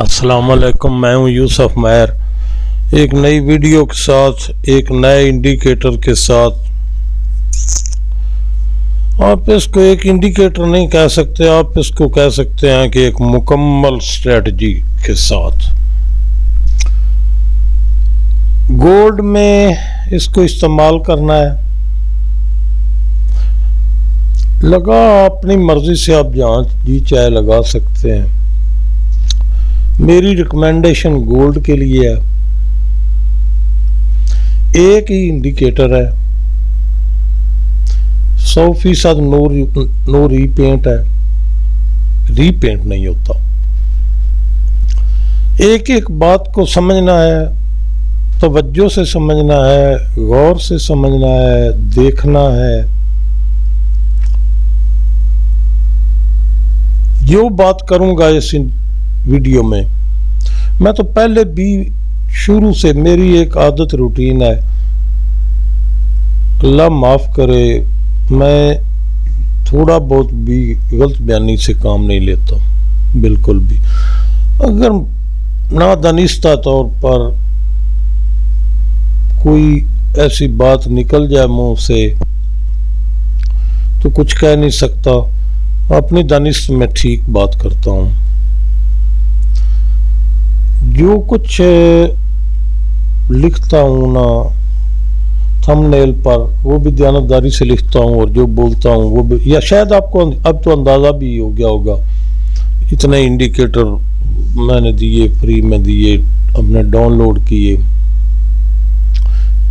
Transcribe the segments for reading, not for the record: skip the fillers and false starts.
अस्सलाम वालेकुम। मैं हूं यूसुफ महर, एक नई वीडियो के साथ, एक नए इंडिकेटर के साथ। आप इसको एक इंडिकेटर नहीं कह सकते, आप इसको कह सकते हैं कि एक मुकम्मल स्ट्रेटजी के साथ। गोल्ड में इसको इस्तेमाल करना है, लगा अपनी मर्जी से आप जहाँ जी चाहे लगा सकते हैं। मेरी रिकमेंडेशन गोल्ड के लिए है। एक ही इंडिकेटर है, 100% नो रीपेंट है, रीपेंट नहीं होता। एक एक बात को समझना है, तवज्जो से समझना है, गौर से समझना है, देखना है। जो बात करूंगा इस वीडियो में, मैं तो पहले भी शुरू से मेरी एक आदत रूटीन है, अल्लाह माफ़ करे, मैं थोड़ा बहुत भी गलत बयानी से काम नहीं लेता, बिल्कुल भी। अगर नादानिस्ता तौर पर कोई ऐसी बात निकल जाए मुंह से तो कुछ कह नहीं सकता, अपनी दानिश में ठीक बात करता हूँ। जो कुछ लिखता हूँ ना थंबनेल पर, वो भी दयानतदारी से लिखता हूँ, और जो बोलता हूँ वो भी, या शायद आपको अब तो अंदाज़ा भी हो गया होगा, इतने इंडिकेटर मैंने दिए, फ्री में दिए, अपने डाउनलोड किए,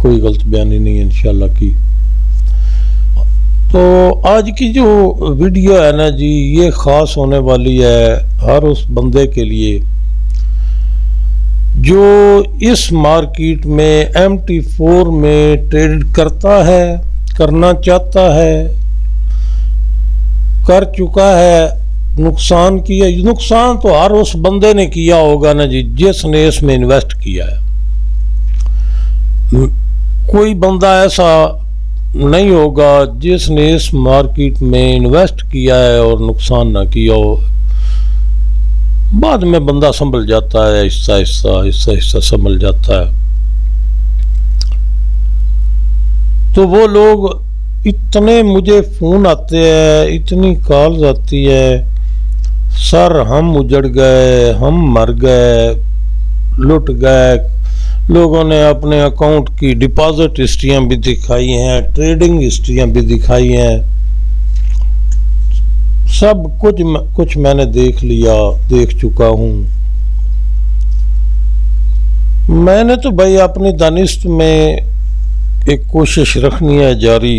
कोई गलत बयानी नहीं है इंशाल्लाह की। तो आज की जो वीडियो है ना जी, ये ख़ास होने वाली है हर उस बंदे के लिए जो इस मार्केट में MT4 में ट्रेड करता है, करना चाहता है, कर चुका है, नुकसान किया। नुकसान तो हर उस बंदे ने किया होगा ना जी जिसने इसमें इन्वेस्ट किया है। कोई बंदा ऐसा नहीं होगा जिसने इस मार्केट में इन्वेस्ट किया है और नुकसान ना किया हो। बाद में बंदा संभल जाता है, हिस्सा हिस्सा संभल जाता है। तो वो लोग इतने, मुझे फोन आते हैं, इतनी कॉल्स आती है, सर हम उजड़ गए, हम मर गए, लुट गए। लोगों ने अपने अकाउंट की डिपॉजिट हिस्ट्रियां भी दिखाई हैं, ट्रेडिंग हिस्ट्रियां भी दिखाई हैं, सब कुछ मैंने देख लिया, देख चुका हूं। मैंने तो भाई अपनी दानिश में एक कोशिश रखनी है जारी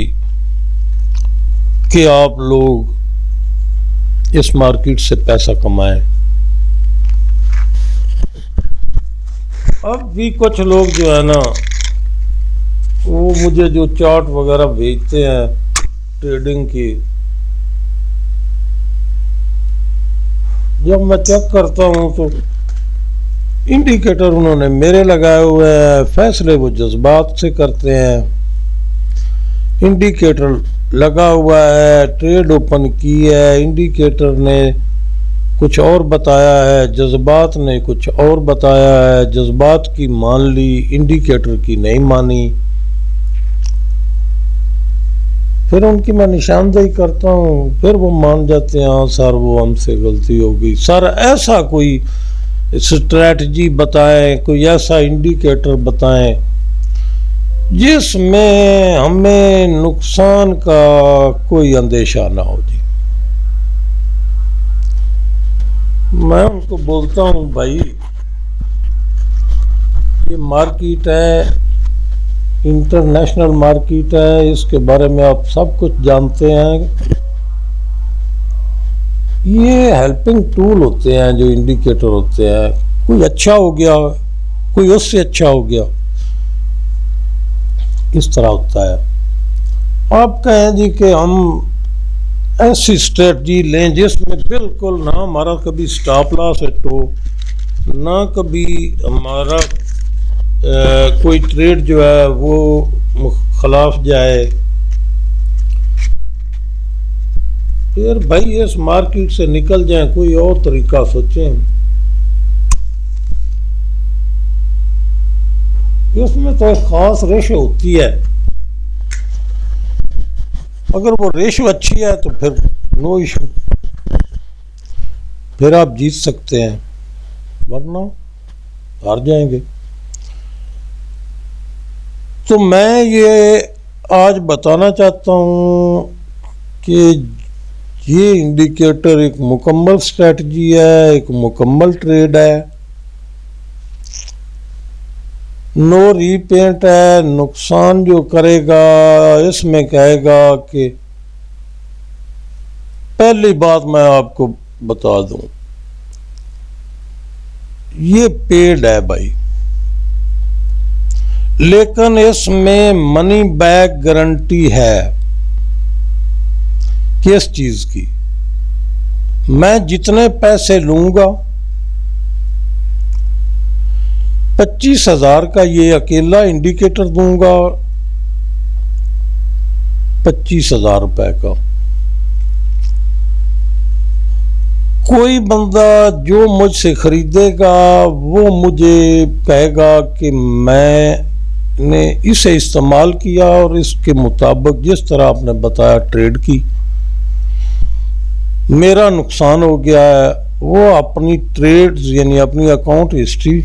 कि आप लोग इस मार्केट से पैसा कमाएं। अब भी कुछ लोग जो है ना, वो मुझे जो चार्ट वगैरह भेजते हैं ट्रेडिंग की, जब मैं चेक करता हूँ तो इंडिकेटर उन्होंने मेरे लगाए हुए हैं, फैसले वो जज्बात से करते हैं। इंडिकेटर लगा हुआ है, ट्रेड ओपन की है, इंडिकेटर ने कुछ और बताया है, जज्बात ने कुछ और बताया है, जज्बात की मान ली, इंडिकेटर की नहीं मानी। फिर उनकी मैं निशानदेही करता हूँ, फिर वो मान जाते हैं, हाँ सर वो हमसे गलती हो गई। सर ऐसा कोई स्ट्रैटेजी बताएं, कोई ऐसा इंडिकेटर बताएं जिसमें हमें नुकसान का कोई अंदेशा ना हो जी। मैं उनको बोलता हूँ भाई ये मार्केट है, इंटरनेशनल मार्केट है, इसके बारे में आप सब कुछ जानते हैं। ये हेल्पिंग टूल होते हैं जो इंडिकेटर होते हैं, कोई अच्छा हो गया, कोई उससे अच्छा हो गया, इस तरह होता है। आप कहें जी कि हम ऐसी स्ट्रेटजी लें जिसमें बिल्कुल ना हमारा कभी स्टॉप लॉस हिट हो, ना कभी हमारा कोई ट्रेड जो है वो खिलाफ जाए, फिर भाई इस मार्केट से निकल जाएं, कोई और तरीका सोचें। कि उसमें तो एक खास रेशो होती है। अगर वो रेशो अच्छी है तो फिर नो इशू, फिर आप जीत सकते हैं, वरना हार जाएंगे। तो मैं ये आज बताना चाहता हूँ कि ये इंडिकेटर एक मुकम्मल स्ट्रेटजी है, एक मुकम्मल ट्रेड है, नो रीपेंट है। नुकसान जो करेगा इसमें कहेगा कि पहली बात मैं आपको बता दूं, ये पेड है भाई, लेकिन इसमें मनी बैक गारंटी है। किस चीज की? मैं जितने पैसे लूंगा 25,000 का ये अकेला इंडिकेटर दूंगा, 25,000 रुपए का। कोई बंदा जो मुझसे खरीदेगा वो मुझे कहेगा कि मैंने इसे इस्तेमाल किया और इसके मुताबिक जिस तरह आपने बताया ट्रेड की, मेरा नुकसान हो गया है। वो अपनी ट्रेड्स यानी अपनी अकाउंट हिस्ट्री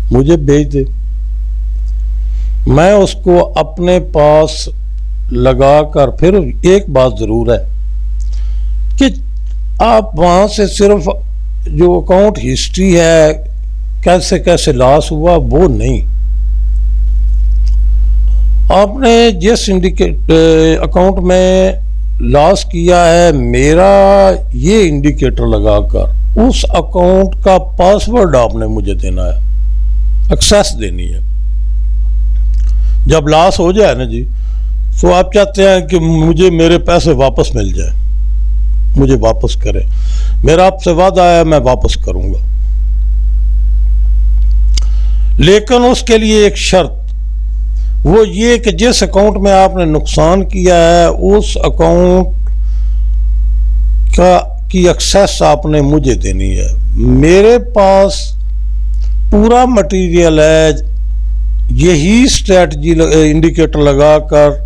मुझे भेज दे, मैं उसको अपने पास लगाकर, फिर एक बात ज़रूर है कि आप वहाँ से सिर्फ जो अकाउंट हिस्ट्री है कैसे कैसे लॉस हुआ वो नहीं, आपने जिस अकाउंट में लॉस किया है मेरा ये इंडिकेटर लगाकर उस अकाउंट का पासवर्ड आपने मुझे देना है, एक्सेस देनी है। जब लॉस हो जाए ना जी, तो आप चाहते हैं कि मुझे मेरे पैसे वापस मिल जाए, मुझे वापस करें। मेरा आपसे वादा है मैं वापस करूंगा, लेकिन उसके लिए एक शर्त, वो ये कि जिस अकाउंट में आपने नुकसान किया है उस अकाउंट की एक्सेस आपने मुझे देनी है। मेरे पास पूरा मटेरियल है, यही स्ट्रेटजी इंडिकेटर लगाकर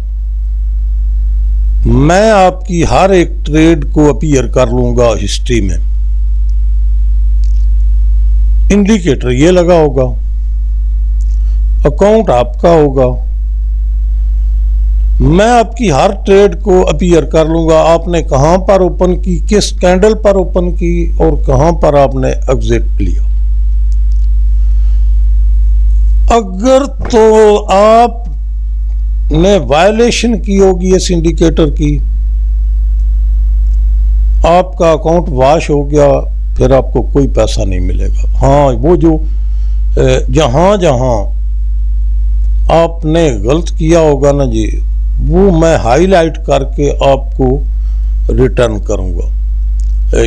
मैं आपकी हर एक ट्रेड को अपीयर कर लूंगा हिस्ट्री में। इंडिकेटर ये लगा होगा, अकाउंट आपका होगा, मैं आपकी हर ट्रेड को अपीयर कर लूंगा। आपने कहां पर ओपन की, किस कैंडल पर ओपन की और कहां पर आपने एग्जिट लिया। अगर तो आपने वायलेशन की होगी इस इंडिकेटर की, आपका अकाउंट वॉश हो गया, फिर आपको कोई पैसा नहीं मिलेगा। हाँ, वो जो जहां जहां आपने गलत किया होगा ना जी, वो मैं हाईलाइट करके आपको रिटर्न करूंगा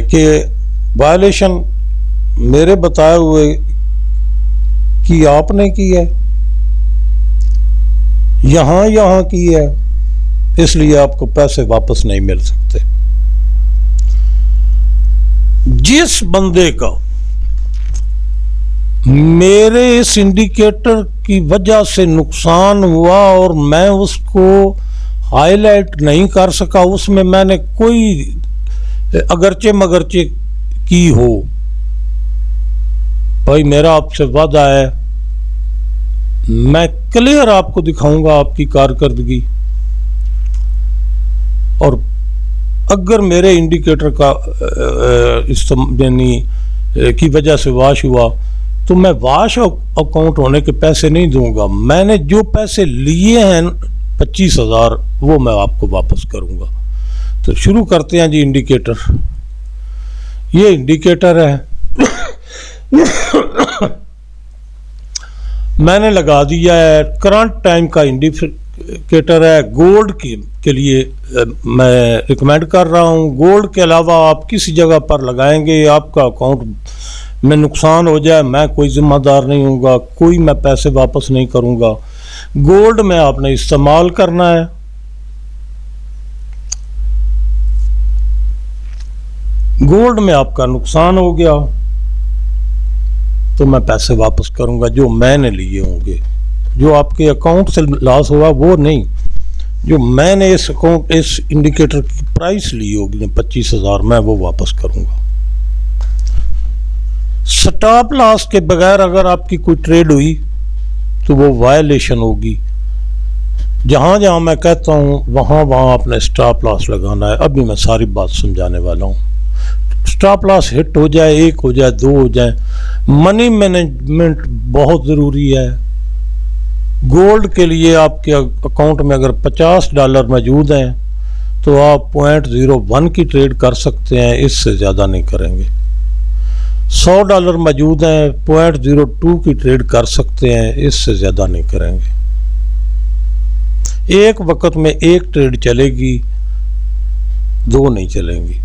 कि वायलेशन मेरे बताए हुए कि आपने की है, यहां की है, इसलिए आपको पैसे वापस नहीं मिल सकते। जिस बंदे का मेरे इस इंडिकेटर की वजह से नुकसान हुआ और मैं उसको हाईलाइट नहीं कर सका, उसमें मैंने कोई अगरचे मगरचे की हो, भाई मेरा आपसे वादा है मैं क्लियर आपको दिखाऊंगा आपकी कारकर्दगी। और अगर मेरे इंडिकेटर का यानी की वजह से वाश हुआ तो मैं वाश अकाउंट होने के पैसे नहीं दूंगा, मैंने जो पैसे लिए हैं 25,000 वो मैं आपको वापस करूंगा। तो शुरू करते हैं जी। इंडिकेटर, ये इंडिकेटर है मैंने लगा दिया है, करंट टाइम का इंडिकेटर है। गोल्ड के लिए मैं रिकमेंड कर रहा हूँ। गोल्ड के अलावा आप किसी जगह पर लगाएंगे, आपका अकाउंट में नुकसान हो जाए मैं कोई जिम्मेदार नहीं हूँगा, कोई मैं पैसे वापस नहीं करूँगा। गोल्ड में आपने इस्तेमाल करना है। गोल्ड में आपका नुकसान हो गया तो मैं पैसे वापस करूँगा जो मैंने लिए होंगे। जो आपके अकाउंट से लॉस हुआ वो नहीं, जो मैंने इस इंडिकेटर की प्राइस ली होगी 25,000, मैं वो वापस करूंगा। स्टॉप लॉस के बगैर अगर आपकी कोई ट्रेड हुई तो वो वायलेशन होगी। जहां जहां मैं कहता हूं वहां वहां आपने स्टॉप लॉस लगाना है। अभी मैं सारी बात समझाने वाला हूं। स्टॉप लॉस हिट हो जाए, 1 हो जाए, 2 हो जाए, मनी मैनेजमेंट बहुत ज़रूरी है। गोल्ड के लिए आपके अकाउंट में अगर $50 मौजूद हैं तो आप 0.01 की ट्रेड कर सकते हैं, इससे ज़्यादा नहीं करेंगे। $100 मौजूद हैं, 0.02 की ट्रेड कर सकते हैं, इससे ज़्यादा नहीं करेंगे। एक वक्त में एक ट्रेड चलेगी, 2 नहीं चलेंगी।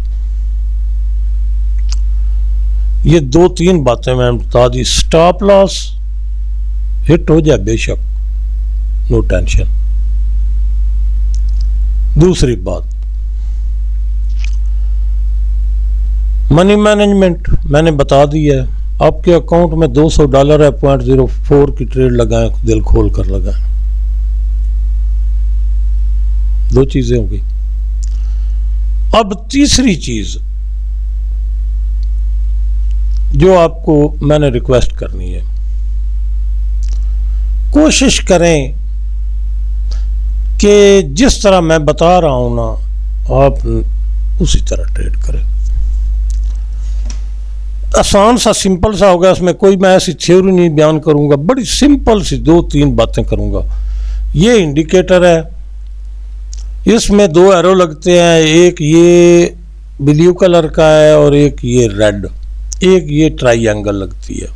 ये 2-3 बातें मैंने बता दी। स्टॉप लॉस हिट हो जाए बेशक, नो टेंशन। दूसरी बात, मनी मैनेजमेंट मैंने बता दी है। आपके अकाउंट में $200 है, 0.04 की ट्रेड लगाएं, दिल खोल कर लगाएं। 2 चीजें हो गई। अब तीसरी चीज जो आपको मैंने रिक्वेस्ट करनी है, कोशिश करें कि जिस तरह मैं बता रहा हूं ना, आप उसी तरह ट्रेड करें। आसान सा, सिंपल सा होगा। इसमें कोई मैं ऐसी थ्योरी नहीं बयान करूंगा, बड़ी सिंपल सी 2-3 बातें करूंगा। ये इंडिकेटर है, इसमें 2 एरो लगते हैं, एक ये ब्लू कलर का है और एक ये रेड, एक ये ट्राइंगल लगती है,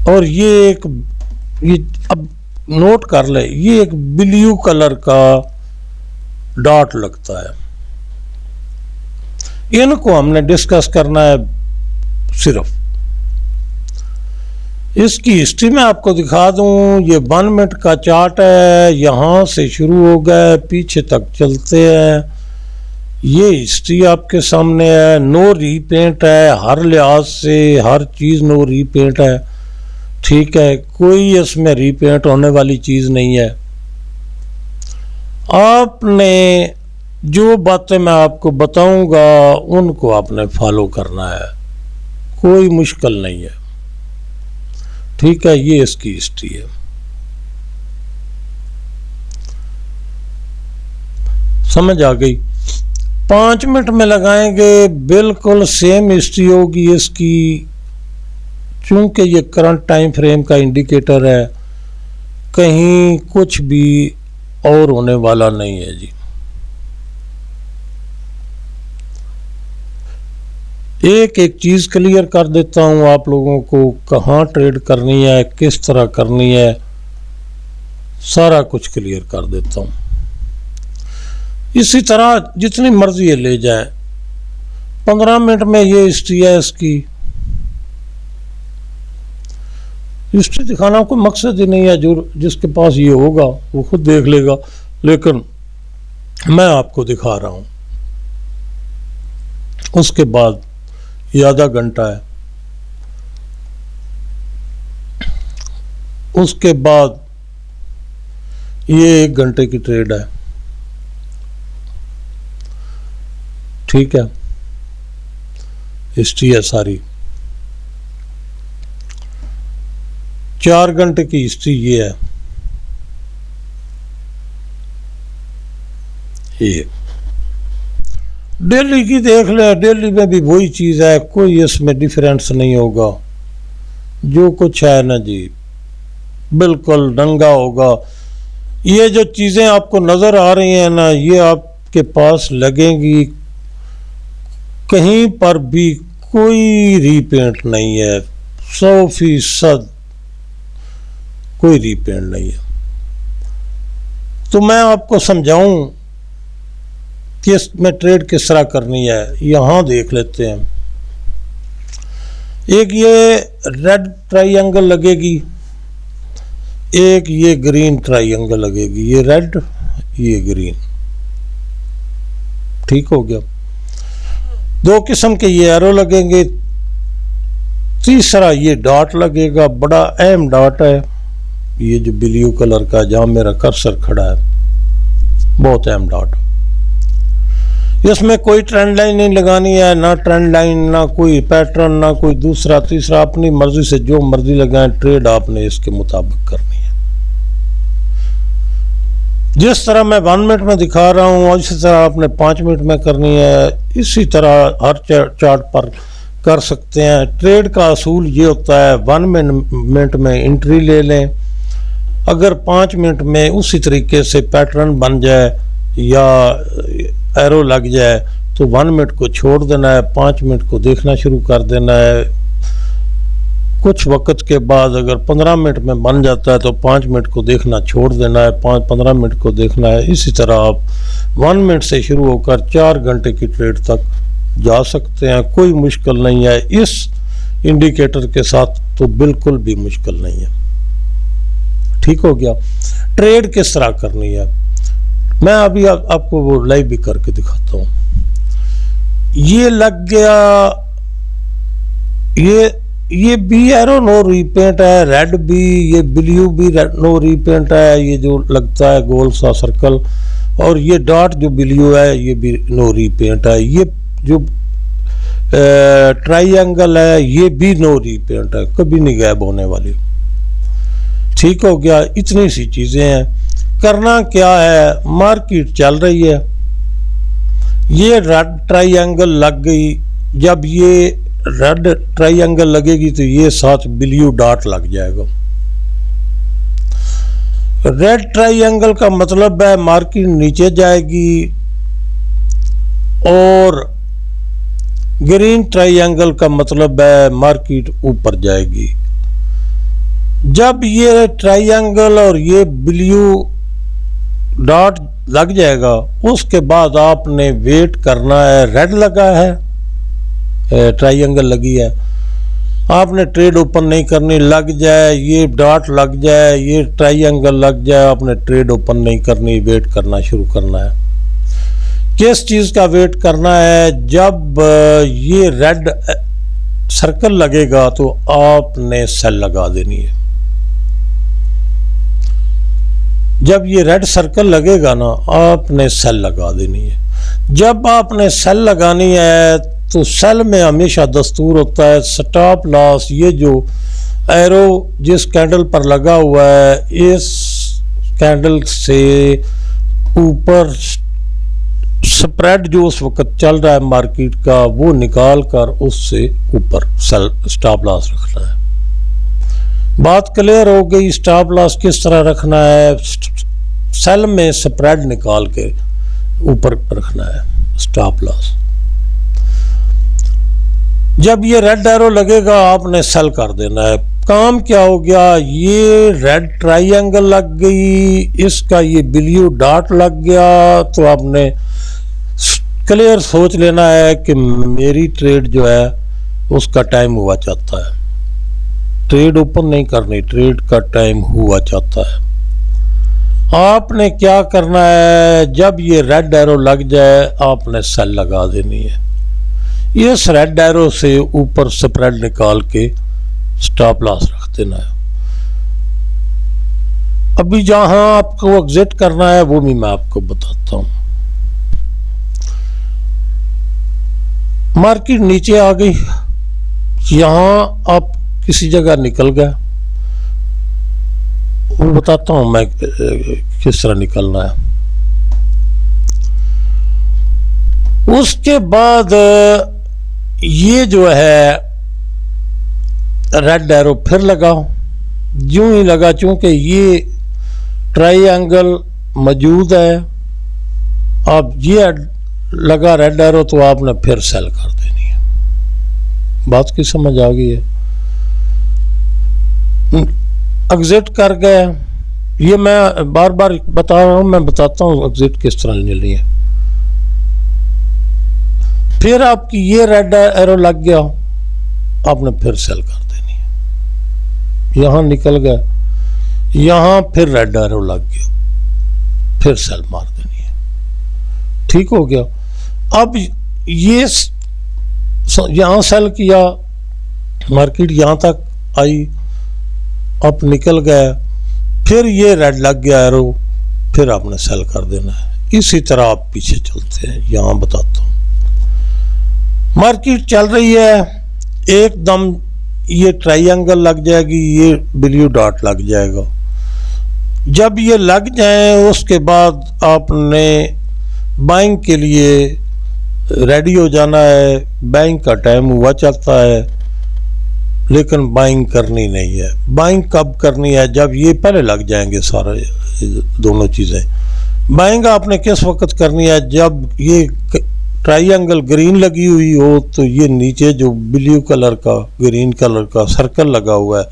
और ये अब नोट कर ले, ये एक ब्लू कलर का डॉट लगता है। इनको हमने डिस्कस करना है। सिर्फ इसकी हिस्ट्री में आपको दिखा दूं, ये 1 मिनट का चार्ट है, यहां से शुरू हो गए, पीछे तक चलते हैं। ये हिस्ट्री आपके सामने है। नो रीपेंट है, हर लिहाज से हर चीज नो रीपेंट है, ठीक है, कोई इसमें रीपेंट होने वाली चीज नहीं है। आपने जो बातें मैं आपको बताऊंगा उनको आपने फॉलो करना है, कोई मुश्किल नहीं है, ठीक है। ये इसकी हिस्ट्री है। समझ आ गई? 5 मिनट में लगाएंगे, बिल्कुल सेम हिस्ट्री होगी इसकी। चूंकि ये करंट टाइम फ्रेम का इंडिकेटर है, कहीं कुछ भी और होने वाला नहीं है जी। एक एक चीज क्लियर कर देता हूं आप लोगों को, कहां ट्रेड करनी है, किस तरह करनी है, सारा कुछ क्लियर कर देता हूं। इसी तरह जितनी मर्जी ये ले जाए, 15 मिनट में ये हिस्ट्री है इसकी। हिस्ट्री दिखाना कोई मकसद ही नहीं है, जो जिसके पास ये होगा वो खुद देख लेगा, लेकिन मैं आपको दिखा रहा हूं। उसके बाद ये आधा घंटा है, उसके बाद ये 1 घंटे की ट्रेड है, ठीक है। हिस्ट्री है सारी। 4 घंटे की हिस्ट्री ये है। ये डेली की देख ले, डेली में भी वही चीज है, कोई इसमें डिफरेंस नहीं होगा। जो कुछ है ना जी, बिल्कुल नंगा होगा। ये जो चीजें आपको नजर आ रही हैं ना, ये आपके पास लगेंगी, कहीं पर भी कोई रीपेंट नहीं है, 100% कोई रीपेंट नहीं है। तो मैं आपको समझाऊं कि इसमें ट्रेड किस तरह करनी है, यहां देख लेते हैं। एक ये रेड ट्राइंगल लगेगी, एक ये ग्रीन ट्राइंगल लगेगी, ये रेड ये ग्रीन, ठीक हो गया। 2 किस्म के ये एरो लगेंगे, तीसरा ये डॉट लगेगा, बड़ा अहम डॉट है, ये जो ब्लू कलर का जहां मेरा कर्सर खड़ा है, बहुत अहम डॉट। इसमें कोई ट्रेंड लाइन नहीं लगानी है, ना ट्रेंड लाइन, ना कोई पैटर्न, ना कोई दूसरा तीसरा, अपनी मर्जी से जो मर्जी लगाएं, ट्रेड आपने इसके मुताबिक करनी है। जिस तरह मैं 1 मिनट में दिखा रहा हूं और इसी तरह आपने 5 मिनट में करनी है, इसी तरह हर चार्ट पर कर सकते हैं। ट्रेड का असूल ये होता है 1 मिनट में एंट्री ले लें, अगर 5 मिनट में उसी तरीके से पैटर्न बन जाए या एरो लग जाए तो 1 मिनट को छोड़ देना है, 5 मिनट को देखना शुरू कर देना है। कुछ वक्त के बाद अगर 15 मिनट में बन जाता है तो 5 मिनट को देखना छोड़ देना है, 15 मिनट को देखना है। इसी तरह आप 1 मिनट से शुरू होकर 4 घंटे की ट्रेड तक जा सकते हैं, कोई मुश्किल नहीं है। इस इंडिकेटर के साथ तो बिल्कुल भी मुश्किल नहीं है। ठीक हो गया। ट्रेड किस तरह करनी है मैं अभी आपको वो लाइव भी करके दिखाता हूं। ये लग गया, ये बी एरो नो रीपेंट है, रेड भी, ये ब्लू भी नो रीपेंट है, ये जो लगता है गोल सा सर्कल, और ये डॉट जो ब्लू है ये भी नो रीपेंट है। ये जो ट्राइंगल है ये भी नो रीपेंट है, कभी नहीं गायब होने वाली। ठीक हो गया। इतनी सी चीजें हैं। करना क्या है, मार्केट चल रही है, ये रेड ट्राइंगल लग गई, जब ये रेड ट्राइंगल लगेगी तो ये साथ ब्लू डॉट लग जाएगा। रेड ट्राइंगल का मतलब है मार्केट नीचे जाएगी, और ग्रीन ट्राइंगल का मतलब है मार्केट ऊपर जाएगी। जब ये ट्राइंगल और ये ब्लू डॉट लग जाएगा उसके बाद आपने वेट करना है। रेड लगा है, ट्राइंगल लगी है, आपने ट्रेड ओपन नहीं करनी। लग जाए, ये डॉट लग जाए, ये ट्राइंगल लग जाए, आपने ट्रेड ओपन नहीं करनी, वेट करना शुरू करना है। किस चीज का वेट करना है, जब ये रेड सर्कल लगेगा तो आपने सेल लगा देनी है। जब ये रेड सर्कल लगेगा ना, आपने सेल लगा देनी है। जब आपने सेल लगानी है तो सेल में हमेशा दस्तूर होता है स्टॉप लॉस। ये जो एरो जिस कैंडल पर लगा हुआ है, इस कैंडल से ऊपर स्प्रेड जो उस वक्त चल रहा है मार्केट का, वो निकाल कर उससे ऊपर सेल स्टॉप लॉस रखना है। बात क्लियर हो गई। स्टॉप लॉस किस तरह रखना है, सेल में स्प्रेड निकाल के ऊपर रखना है स्टॉप लॉस। जब ये रेड एरो लगेगा आपने सेल कर देना है। काम क्या हो गया, ये रेड ट्राइंगल लग गई, इसका ये ब्लू डॉट लग गया, तो आपने क्लियर सोच लेना है कि मेरी ट्रेड जो है उसका टाइम हुआ चाहता है। ट्रेड ओपन नहीं करनी, ट्रेड का टाइम हुआ चाहता है। आपने क्या करना है, जब ये रेड एरो लग जाए आपने सेल लगा देनी है। इस रेड एरो से ऊपर स्प्रेड निकाल के स्टॉप लॉस रख देना है। अभी जहां आपको एग्जिट करना है वो भी मैं आपको बताता हूं। मार्केट नीचे आ गई, यहां आप किसी जगह निकल गए, वो बताता हूं मैं किस तरह निकलना है। उसके बाद ये जो है रेड एरो फिर लगाओ, यूं ही लगा, चूंकि ये ट्राइंगल मौजूद है, अब ये लगा रेड एरो तो आपने फिर सेल कर देनी है। बात की समझ आ गई है। एग्जिट कर गए, ये मैं बार बार बता रहा हूं, मैं बताता हूं एग्जिट किस तरह लेनी है। फिर आपकी ये रेड एरो लग गया, आपने फिर सेल कर देनी है। यहां निकल गए, यहां फिर रेड एरो लग गया, फिर सेल मार देनी है। ठीक हो गया। अब ये यहां सेल किया, मार्केट यहां तक आई, अब निकल गया, फिर ये रेड लग गया एरो, फिर आपने सेल कर देना है। इसी तरह आप पीछे चलते हैं। यहाँ बताता हूँ, मार्केट चल रही है, एकदम ये ट्रायंगल लग जाएगी, ये ब्लू डॉट लग जाएगा। जब ये लग जाए उसके बाद आपने बाइंग के लिए रेडी हो जाना है। बाइंग का टाइम हुआ चलता है, लेकिन बाइंग करनी नहीं है। बाइंग कब करनी है? जब ये पहले लग जाएंगे सारे दोनों चीज़ें। बाइंग आपने किस वक्त करनी है? जब ये ट्रायंगल ग्रीन लगी हुई हो, तो ये नीचे जो ब्लू कलर का ग्रीन कलर का सर्कल लगा हुआ है,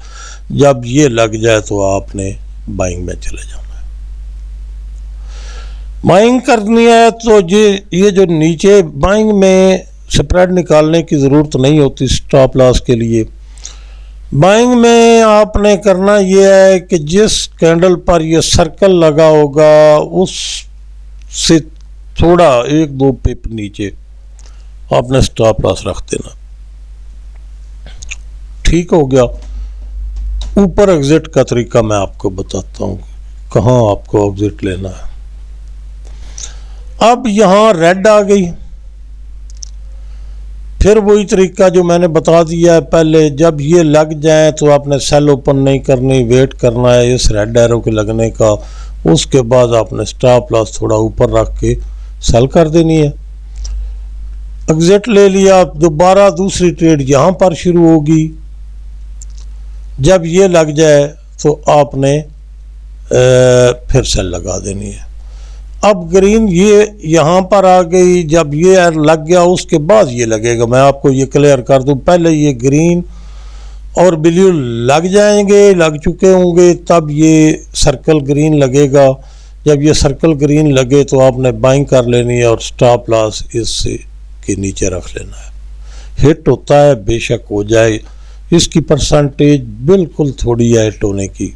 जब ये लग जाए तो आपने बाइंग में चले जाना है। बाइंग करनी है तो ये जो नीचे बाइंग में स्प्रेड निकालने की ज़रूरत नहीं होती स्टॉप लॉस के लिए। बाइंग में आपने करना ये है कि जिस कैंडल पर ये सर्कल लगा होगा उससे थोड़ा 1-2 पिप नीचे आपने स्टॉप लॉस रख देना। ठीक हो गया। ऊपर एग्जिट का तरीका मैं आपको बताता हूँ, कहाँ आपको एग्जिट लेना है। अब यहाँ रेड आ गई, फिर वही तरीका जो मैंने बता दिया है पहले। जब ये लग जाए तो आपने सेल ओपन नहीं करनी, वेट करना है इस रेड एरो के लगने का। उसके बाद आपने स्टॉप लॉस थोड़ा ऊपर रख के सेल कर देनी है। एग्जिट ले लिया, दोबारा दूसरी ट्रेड यहाँ पर शुरू होगी। जब ये लग जाए तो आपने फिर सेल लगा देनी है। अब ग्रीन ये यहाँ पर आ गई, जब ये लग गया उसके बाद ये लगेगा। मैं आपको ये क्लियर कर दूं, पहले ये ग्रीन और ब्लू लग जाएंगे, लग चुके होंगे, तब ये सर्कल ग्रीन लगेगा। जब ये सर्कल ग्रीन लगे तो आपने बाइंग कर लेनी है और स्टॉप लॉस इससे के नीचे रख लेना है। हिट होता है, बेशक हो जाए, इसकी परसेंटेज बिल्कुल थोड़ी है हिट होने की।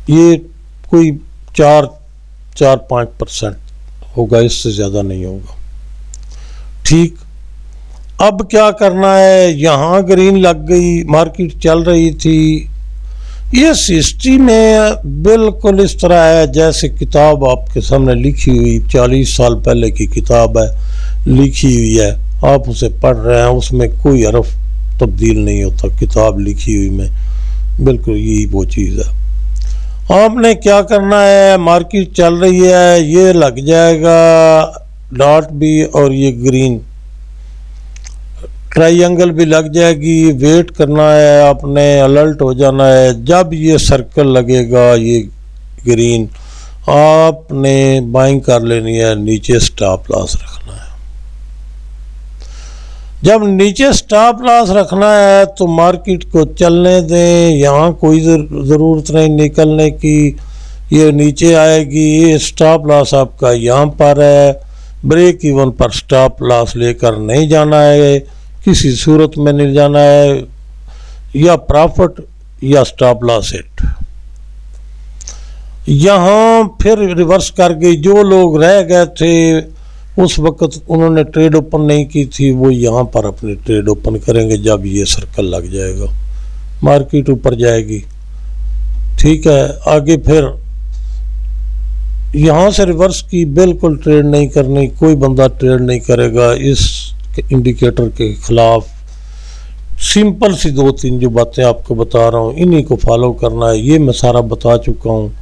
ये कोई 4-5% होगा, इससे ज़्यादा नहीं होगा। ठीक, अब क्या करना है? यहाँ ग्रीन लग गई, मार्केट चल रही थी। ये हिस्ट्री में बिल्कुल इस तरह है जैसे किताब आपके सामने लिखी हुई 40 साल पहले की किताब है, लिखी हुई है, आप उसे पढ़ रहे हैं, उसमें कोई हरफ तब्दील नहीं होता। किताब लिखी हुई में बिल्कुल यही वो चीज़ है। आपने क्या करना है? मार्केट चल रही है, ये लग जाएगा डॉट भी और ये ग्रीन ट्रायंगल भी लग जाएगी। वेट करना है आपने, अलर्ट हो जाना है। जब ये सर्कल लगेगा ये ग्रीन, आपने बाइंग कर लेनी है, नीचे स्टॉप लॉस रखना है। जब नीचे स्टॉप लॉस रखना है तो मार्केट को चलने दें, यहाँ कोई ज़रूरत नहीं निकलने की। ये नीचे आएगी, ये स्टॉप लॉस आपका यहाँ पर है। ब्रेक इवन पर स्टॉप लॉस लेकर नहीं जाना है, किसी सूरत में नहीं जाना है, या प्रॉफिट या स्टॉप लॉस हिट। यहाँ फिर रिवर्स कर गई। जो लोग रह गए थे उस वक्त उन्होंने ट्रेड ओपन नहीं की थी, वो यहाँ पर अपनी ट्रेड ओपन करेंगे। जब ये सर्कल लग जाएगा मार्केट ऊपर जाएगी। ठीक है, आगे फिर यहाँ से रिवर्स की बिल्कुल ट्रेड नहीं करनी, कोई बंदा ट्रेड नहीं करेगा इस इंडिकेटर के खिलाफ। सिंपल सी 2-3 जो बातें आपको बता रहा हूँ, इन्हीं को फॉलो करना है। ये मैं सारा बता चुका हूँ।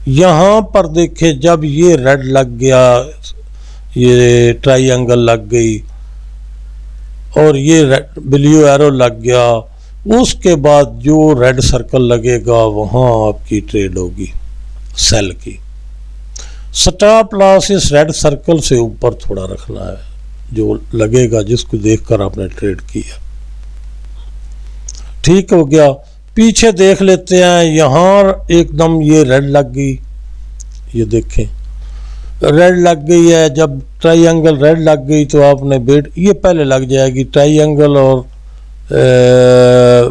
यहाँ पर देखे, जब ये रेड लग गया, ये ट्रायंगल लग गई और ये ब्लू एरो लग गया, उसके बाद जो रेड सर्कल लगेगा वहाँ आपकी ट्रेड होगी सेल की। स्टॉप लॉस इस रेड सर्कल से ऊपर थोड़ा रखना है, जो लगेगा जिसको देखकर आपने ट्रेड किया। ठीक हो गया। पीछे देख लेते हैं, यहाँ एकदम ये रेड लग गई, ये देखें रेड लग गई है। जब ट्रायंगल रेड लग गई तो आपने वेट, ये पहले लग जाएगी ट्रायंगल और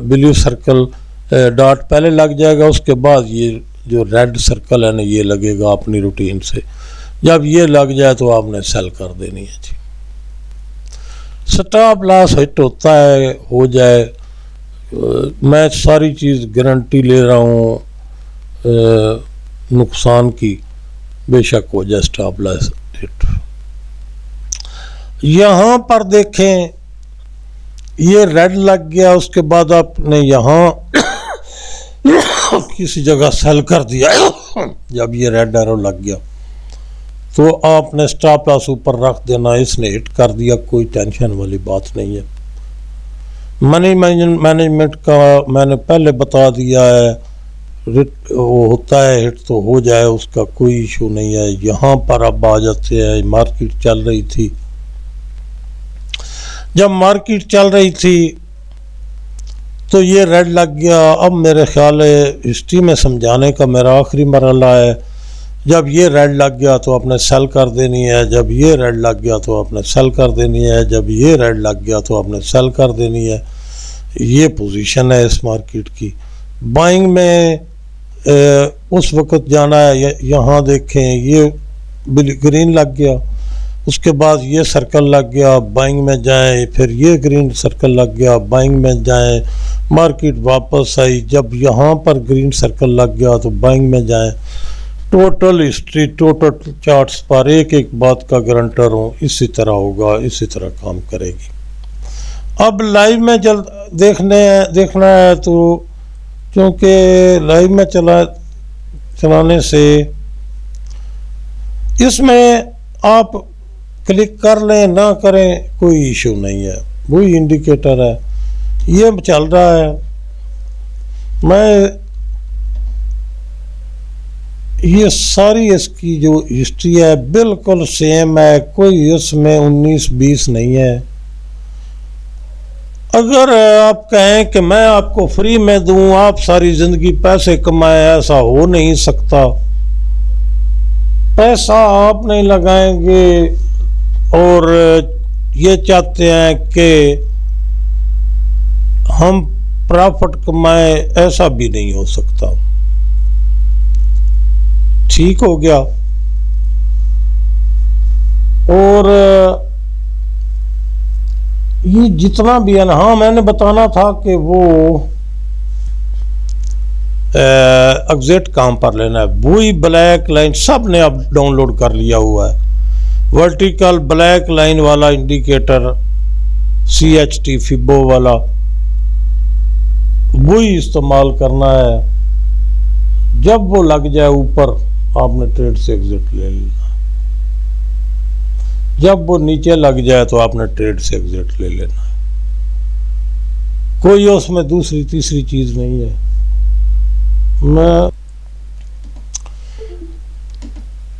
ब्लू सर्कल डॉट पहले लग जाएगा, उसके बाद ये जो रेड सर्कल है ना ये लगेगा अपनी रूटीन से। जब ये लग जाए तो आपने सेल कर देनी है जी। स्टॉप लॉस हिट होता है, हो जाए, मैं सारी चीज़ गारंटी ले रहा हूँ। नुकसान की बेशक हो जाए स्टॉप लॉस हिट। यहाँ पर देखें ये रेड लग गया, उसके बाद आपने यहाँ किसी जगह सेल कर दिया जब ये रेड एरो लग गया तो आपने स्टॉप लॉस ऊपर रख देना, इसने हिट कर दिया, कोई टेंशन वाली बात नहीं है। मनी मैनेजमेंट का मैंने पहले बता दिया है, वो होता है हिट तो हो जाए, उसका कोई इशू नहीं है। यहाँ पर अब आ जाते हैं, मार्केट चल रही थी, जब मार्केट चल रही थी तो ये रेड लग गया। अब मेरे ख्याल है हिस्ट्री में समझाने का मेरा आखिरी मरहला है, जब ये रेड लग गया तो आपने सेल कर देनी है, जब ये रेड लग गया तो आपने सेल कर देनी है, जब ये रेड लग गया तो आपने सेल कर देनी है। ये पोजीशन है इस मार्केट की। बाइंग में उस वक्त जाना है, यहाँ देखें ये ग्रीन लग गया, उसके बाद ये सर्कल लग गया, बाइंग में जाएं, फिर ये ग्रीन सर्कल लग गया, बाइंग में जाएं, मार्केट वापस आई, जब यहाँ पर ग्रीन सर्कल लग गया तो बाइंग में जाएं। टोटल हिस्ट्री, टोटल चार्ट्स पर एक एक बात का गारंटर हूँ, इसी तरह होगा, इसी तरह काम करेगी। अब लाइव में देखना है तो क्योंकि लाइव में चलाने से इसमें आप क्लिक कर लें ना करें कोई इशू नहीं है, वही इंडिकेटर है, ये चल रहा है। मैं ये सारी इसकी जो हिस्ट्री है बिल्कुल सेम है, कोई इसमें 19-20 नहीं है। अगर आप कहें कि मैं आपको फ्री में दूं, आप सारी जिंदगी पैसे कमाएं, ऐसा हो नहीं सकता। पैसा आप नहीं लगाएंगे और ये चाहते हैं कि हम प्रॉफिट कमाएं, ऐसा भी नहीं हो सकता। ठीक हो गया। और ये जितना भी है ना, हाँ मैंने बताना था कि वो एग्जिट काम पर लेना है। वही ब्लैक लाइन सब ने अब डाउनलोड कर लिया हुआ है, वर्टिकल ब्लैक लाइन वाला इंडिकेटर, CHT फिबो वाला, वही इस्तेमाल करना है। जब वो लग जाए ऊपर आपने ट्रेड से एग्जिट ले लेना, जब वो नीचे लग जाए तो आपने ट्रेड से एग्जिट ले लेना। कोई उसमें दूसरी तीसरी चीज नहीं है। मैं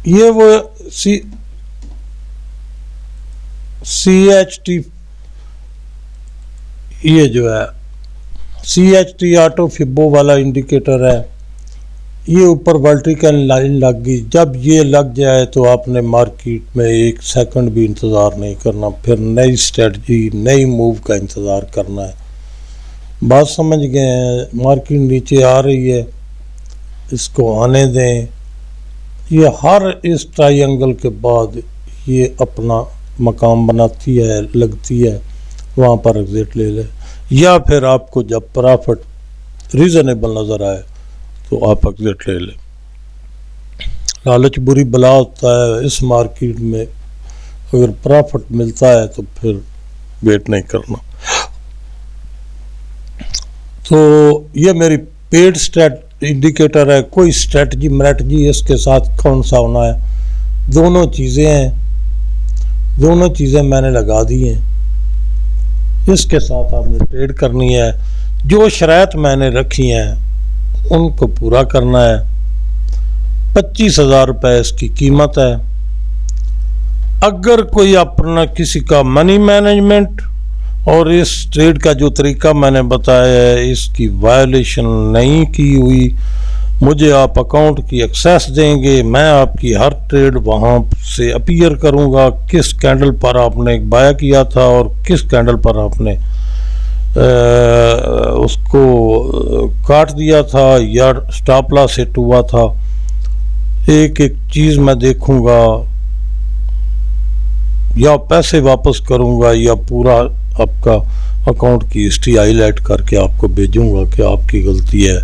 ये वो CHT, ये जो है CHT ऑटो फिबो वाला इंडिकेटर है, ये ऊपर वर्टिकल लाइन लग गई। जब ये लग जाए तो आपने मार्केट में 1 सेकंड भी इंतज़ार नहीं करना, फिर नई स्ट्रेटजी नई मूव का इंतज़ार करना है। बात समझ गए हैं? मार्केट नीचे आ रही है, इसको आने दें। ये हर इस ट्रायंगल के बाद ये अपना मकाम बनाती है, लगती है, वहाँ पर एग्जिट ले ले, या फिर आपको जब प्रॉफिट रीज़नेबल नज़र आए तो आप एग्जिट ले लें। लालच बुरी बला होता है इस मार्केट में, अगर प्रॉफिट मिलता है तो फिर वेट नहीं करना। तो ये मेरी पेड स्ट्रेट इंडिकेटर है, कोई स्ट्रेटजी इसके साथ कौन सा होना है, दोनों चीज़ें हैं, दोनों चीज़ें मैंने लगा दी हैं। इसके साथ आपने ट्रेड करनी है, जो शराइत मैंने रखी हैं उनको पूरा करना है। 25,000 रुपये इसकी कीमत है। अगर कोई अपना किसी का मनी मैनेजमेंट और इस ट्रेड का जो तरीका मैंने बताया है इसकी वायलेशन नहीं की हुई, मुझे आप अकाउंट की एक्सेस देंगे, मैं आपकी हर ट्रेड वहाँ से अपीयर करूँगा, किस कैंडल पर आपने बाय किया था और किस कैंडल पर आपने उसको काट दिया था या स्टॉप लॉस हिट हुआ था। एक एक चीज़ मैं देखूँगा, या पैसे वापस करूँगा या पूरा आपका अकाउंट की हिस्ट्री हाईलाइट करके आपको भेजूँगा कि आपकी गलती है,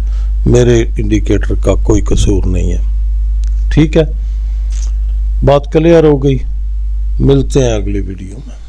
मेरे इंडिकेटर का कोई कसूर नहीं है। ठीक है, बात क्लियर हो गई। मिलते हैं अगली वीडियो में।